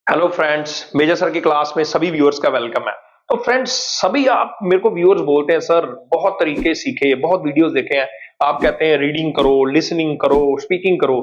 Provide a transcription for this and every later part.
Hello friends, major sir की class में सभी व्यूअर्स का वेलकम है। तो फ्रेंड्स, सभी आप मेरे को व्यूअर्स बोलते हैं सर बहुत तरीके सीखे, बहुत वीडियोस देखे हैं। आप कहते हैं रीडिंग करो, लिसनिंग करो, स्पीकिंग करो।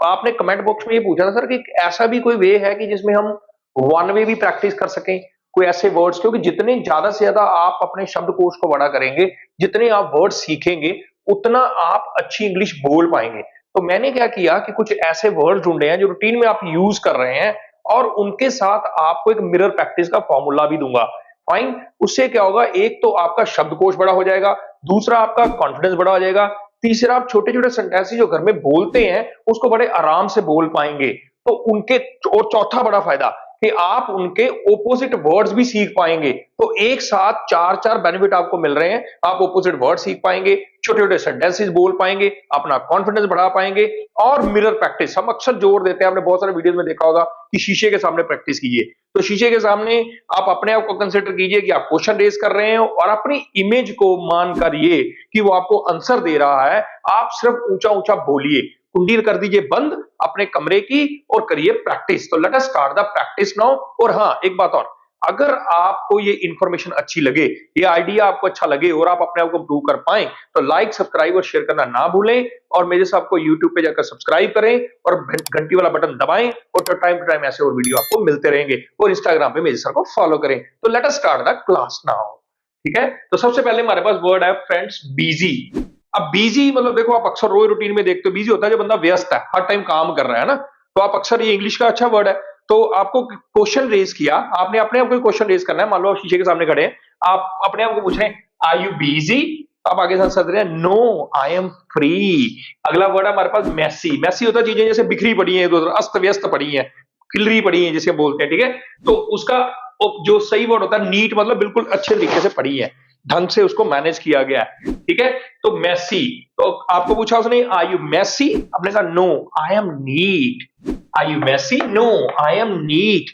आपने कमेंट बॉक्स में ये पूछा था सर कि ऐसा भी कोई वे है कि जिसमें हम वन वे भी प्रैक्टिस कर सकें, कोई ऐसे वर्ड्स, क्योंकि जितने ज्यादा से ज्यादा आप अपने शब्दकोश को बड़ा करेंगे, जितने आप वर्ड सीखेंगे, उतना आप अच्छी इंग्लिश बोल पाएंगे। तो मैंने क्या किया कि कुछ ऐसे वर्ड ढूंढे हैं जो रूटीन में आप यूज कर रहे हैं, और उनके साथ आपको एक मिरर प्रैक्टिस का फॉर्मूला भी दूंगा। फाइन। उससे क्या होगा, एक तो आपका शब्दकोश बड़ा हो जाएगा, दूसरा आपका कॉन्फिडेंस बड़ा हो जाएगा, तीसरा आप छोटे छोटे सेंटेंस जो घर में बोलते हैं उसको बड़े आराम से बोल पाएंगे। तो उनके, और चौथा बड़ा फायदा कि आप उनके ओपोजिट वर्ड्स भी सीख पाएंगे। तो एक साथ चार चार बेनिफिट आपको मिल रहे हैं। आप ओपोजिट वर्ड सीख पाएंगे, छोटे छोटे सेंटेंसेस बोल पाएंगे, अपना कॉन्फिडेंस बढ़ा पाएंगे। और मिरर प्रैक्टिस हम अक्सर जोर देते हैं, आपने बहुत सारे वीडियोस में देखा होगा कि शीशे के सामने प्रैक्टिस कीजिए। तो शीशे के सामने आप अपने आप को कंसिडर कीजिए कि आप क्वेश्चन रेज कर रहे हैं, और अपनी इमेज को मान करिए कि वो आपको आंसर दे रहा है। आप सिर्फ ऊंचा ऊंचा बोलिए, कुंडी कर दीजिए बंद अपने कमरे की और करिए प्रैक्टिस। तो let us start the practice now. और हाँ, एक बात और, अगर आपको ये इंफॉर्मेशन अच्छी लगे, ये आइडिया आपको अच्छा लगे और आप अपने आप को प्रूव कर पाए, तो लाइक, सब्सक्राइब और शेयर करना ना भूलें। और मेरे साथ आपको यूट्यूब पे जाकर सब्सक्राइब करें और घंटी वाला बटन दबाएं, और तो टाइम टू टाइम ऐसे और वीडियो आपको मिलते रहेंगे। और इंस्टाग्राम पे मेरे सर को फॉलो करें। तो let us start the class now. ठीक है। तो सबसे पहले हमारे पास वर्ड है फ्रेंड्स, बिजी। अब बिजी मतलब देखो, आप अक्सर रोज रूटीन में देखते हो बिजी होता है जो बंदा व्यस्त है, हर टाइम काम कर रहा है ना। तो आप अक्सर, ये इंग्लिश का अच्छा वर्ड है। तो आपको क्वेश्चन रेज किया, आपने अपने आप को क्वेश्चन रेज करना है। मान लो आप शीशे के सामने खड़े हैं, आप अपने आप को पूछ रहे हैं आर यू बिजी। आप आगे से रहे हैं नो आई एम फ्री। अगला वर्ड है हमारे पास मैसी। मैसी होता है चीजें जैसे बिखरी पड़ी हैं, अस्त व्यस्त पड़ी हैं, खिलरी पड़ी हैं जिसे बोलते हैं। ठीक है। तो उसका जो सही वर्ड होता है नीट, मतलब बिल्कुल अच्छे तरीके से पड़ी है, ढंग से उसको मैनेज किया गया है। ठीक है। तो मैसी, तो आपको पूछा उसने आर यू मैसी, आपने कहा no I am neat. Are you messy? No I am neat.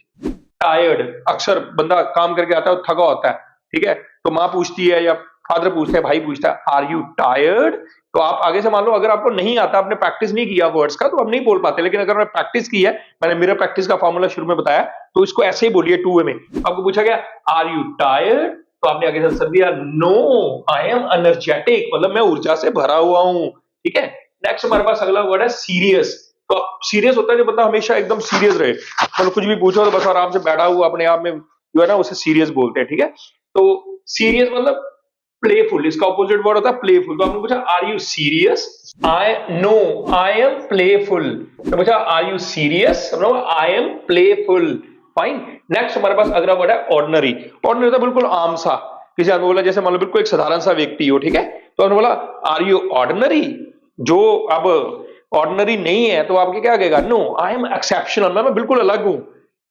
Tired, अक्सर बंदा काम करके आता है, थका होता है। ठीक है। तो माँ पूछती है या फादर पूछते हैं, भाई पूछता है आर यू टायर्ड। तो आप आगे से मान लो, अगर आपको नहीं आता, आपने प्रैक्टिस नहीं किया वर्ड्स का, तो आप नहीं बोल पाते। लेकिन अगर आपने प्रैक्टिस की है, मैंने मेरा प्रैक्टिस का फॉर्मूला शुरू में बताया, तो इसको ऐसे ही बोलिए टू वे में। आपको पूछा गया आर यू टायर्ड, तो आपने आगे से आंसर दिया नो आई एम एनर्जेटिक, मतलब मैं ऊर्जा से भरा हुआ हूं। ठीक है। नेक्स्ट हमारे पास अगला वर्ड है सीरियस। तो सीरियस होता है जो बंदा हमेशा एकदम सीरियस रहे, मतलब कुछ भी पूछो तो बस आराम से बैठा हुआ अपने आप में जो है ना, उसे सीरियस बोलते हैं। ठीक है। तो सीरियस मतलब प्लेफुल, इसका ऑपोजिट वर्ड होता है प्लेफुल। तो आपने पूछा are you serious, I no I am playful. तो पूछा are you serious, I am playful. Fine. Next हमारे पास अगला वर्ड है ऑर्डिनरी। ऑर्डिनरी होता है बिल्कुल आम सा। किसी आदमी बोला, जैसे मान लो बिल्कुल एक साधारण सा व्यक्ति हो। ठीक है। तो उन्होंने बोला आर यू ऑर्डिनरी। जो अब ऑर्डिनरी नहीं है तो आपके क्या कहेगा, नो आई एम एक्सेप्शनल, मैं बिल्कुल अलग हूं,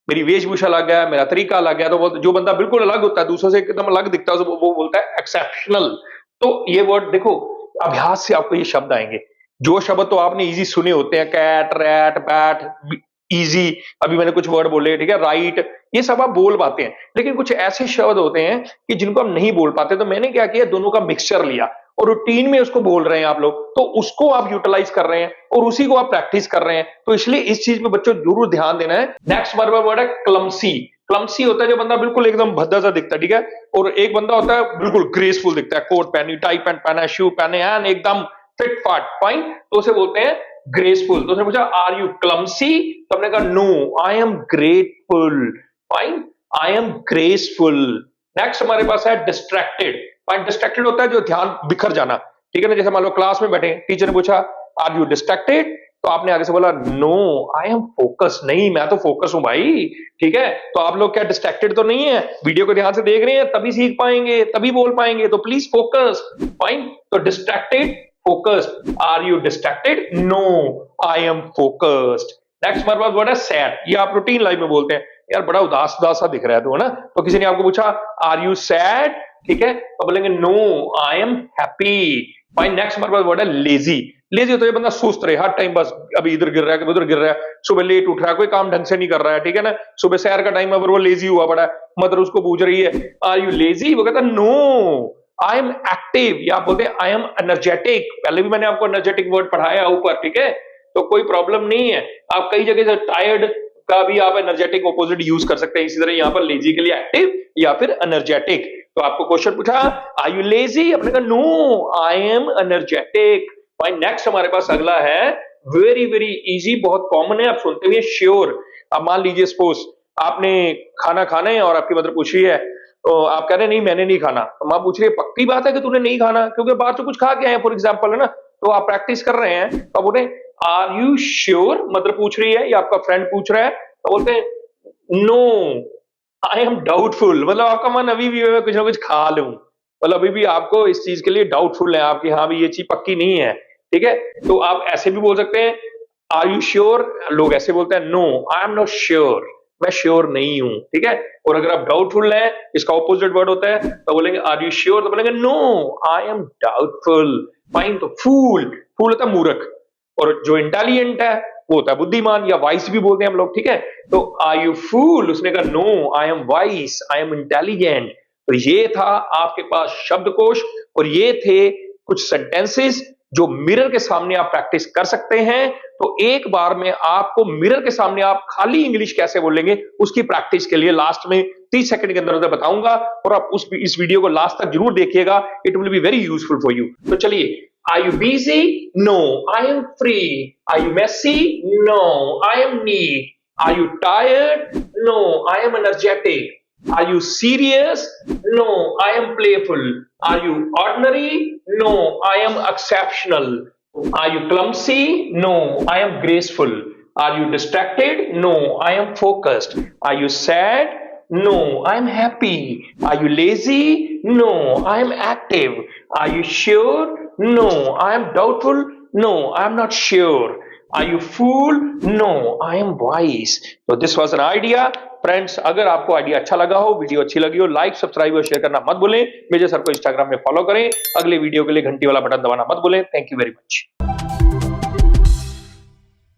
मेरी वेशभूषा अलग है, मेरा तरीका अलग है। तो जो बंदा बिल्कुल अलग होता है, दूसरों से एकदम अलग दिखता है, वो बोलता है एक्सेप्शनल। तो ये वर्ड देखो, अभ्यास से आपको ये शब्द आएंगे। जो शब्द तो आपने इजी सुने होते हैं, कैट, रैट, बैट, इजी। अभी मैंने कुछ वर्ड बोले, ठीक है, राइट, ये सब आप बोल पाते हैं। लेकिन कुछ ऐसे शब्द होते हैं कि जिनको हम नहीं बोल पाते। तो मैंने क्या किया, दोनों का मिक्सचर लिया और रूटीन में उसको बोल रहे हैं आप लोग, तो उसको आप यूटिलाइज कर रहे हैं और उसी को आप प्रैक्टिस कर रहे हैं। तो इसलिए इस चीज पे बच्चों जरूर ध्यान देना है। नेक्स्ट वर्ड है क्लमसी। क्लमसी होता है जो बंदा बिल्कुल एकदम भद्दा सा दिखता है। ठीक है। और एक बंदा होता है बिल्कुल ग्रेसफुल दिखता है, कोट पहनी, टाई पैंट पहना है, शू पहने हैं, एकदम फिट फाट, फाइन। तो उसे बोलते हैं ग्रेसफुल। तो उसने पूछा आर यू क्लमसी, तो हमने कहा no I am grateful. Fine, I am graceful. Next हमारे पास है डिस्ट्रैक्टेड। डिस्ट्रैक्टेड होता है जो ध्यान बिखर जाना। ठीक है ना। जैसे मान लो क्लास में बैठे, टीचर ने पूछा आर यू डिस्ट्रैक्टेड, तो आपने आगे से बोला नो आई एम फोकस। नहीं, मैं तो फोकस हूं भाई। ठीक है। तो आप लोग क्या डिस्ट्रैक्टेड तो नहीं है, वीडियो को ध्यान से देख रहे हैं, तभी सीख पाएंगे, तभी बोल पाएंगे। तो प्लीज फोकस। फाइन। तो distracted, focused. Are you distracted? No I am focused. Next हमारे पास वर्ड है सैड। ये आप रूटीन लाइफ में बोलते हैं, यार बड़ा उदास उदास सा दिख रहा है तो, है ना। तो किसी ने आपको पूछा आर यू सैड, ठीक है, तो बोलेंगे no I am happy. Fine. Next हमारे पास वर्ड है लेजी। लेजी होता है बंदा सुस्त रहे, हर टाइम बस अभी इधर गिर रहा है, कभी उधर गिर रहा है, सुबह लेट उठ रहा है, कोई काम ढंग से नहीं कर रहा है। ठीक है ना। सुबह सैर का टाइम है पर वो लेजी हुआ पड़ा है, मदर उसको पूछ रही है आर यू लेजी, वो कहता है नो आई एम एक्टिव, या आप बोलते हैं आई एम एनर्जेटिक। पहले भी मैंने आपको एनर्जेटिक वर्ड पढ़ाया ऊपर। ठीक है। तो कोई प्रॉब्लम नहीं है। आप कई जगह से टायर्ड का भी आप एनर्जेटिक ऑपोजिट यूज कर सकते हैं। इसी तरह यहाँ पर लेजी के लिए एक्टिव या फिर एनर्जेटिक। तो आपको क्वेश्चन पूछा आर यू लेजी, आपने कहा नो आई एम एनर्जेटिक। भाई नेक्स्ट हमारे पास अगला है वेरी वेरी इजी, बहुत कॉमन है, आप सुनते हुए श्योर। अब मान लीजिए सपोज आपने खाना खाना है और आपकी मदर पूछ रही है, तो आप कह रहे हैं नहीं मैंने नहीं खाना, तो माँ पूछ रही है पक्की बात है कि तूने नहीं खाना, क्योंकि बाहर से कुछ खा के आए फॉर एग्जाम्पल, है ना। तो आप प्रैक्टिस कर रहे हैं, तो आप बोलते हैं आर यू श्योर, मदर पूछ रही है या आपका फ्रेंड पूछ रहा है, तो बोलते हैं नो आई एम डाउटफुल, मतलब आपका मन अभी भी है कुछ ना कुछ खा लूं, मतलब अभी भी आपको इस चीज के लिए डाउटफुल है आपकी, हाँ भी ये चीज पक्की नहीं है, ठीक है। तो आप ऐसे भी बोल सकते हैं आर यू श्योर, लोग ऐसे बोलते हैं no I am not sure, मैं श्योर नहीं हूं, ठीक है। और अगर आप डाउटफुल हैं, इसका ऑपोजिट वर्ड होता है, तो बोलेंगे आर यू श्योर, तो बोलेंगे no I am doubtful. Fine. तो फूल, फूल होता है मूर्ख, और जो इंटेलिजेंट है वो होता है बुद्धिमान, या वाइस भी बोलते हैं हम लोग, ठीक है। तो आर यू फूल, उसने कहा no I am wise, I am intelligent. तो ये था आपके पास शब्दकोश, और ये थे कुछ सेंटेंसेस जो मिरर के सामने आप प्रैक्टिस कर सकते हैं। तो एक बार में आपको मिरर के सामने आप खाली इंग्लिश कैसे बोलेंगे उसकी प्रैक्टिस के लिए लास्ट में 30 सेकंड के अंदर अंदर बताऊंगा, और आप इस वीडियो को लास्ट तक जरूर देखिएगा, it will be very useful for you. तो चलिए, are you busy? No, I am free. Are you messy? No, I am neat. Are you tired? No, I am energetic. Are you serious? No, I am playful. Are you ordinary? No, I am exceptional. Are you clumsy? No, I am graceful. Are you distracted? No, I am focused. Are you sad? No, I am happy. Are you lazy? No, I am active. Are you sure? No, I am doubtful. No, I am not sure. Are you fool? No, I am wise. So this was an idea. Friends, अगर आपको idea अच्छा लगा हो, video अच्छी लगी हो, like subscribe और share करना मत भूलें। मेजर सर को इंस्टाग्राम में फॉलो करें। अगले वीडियो के लिए घंटी वाला बटन दबाना मत भूलें। Thank you very much.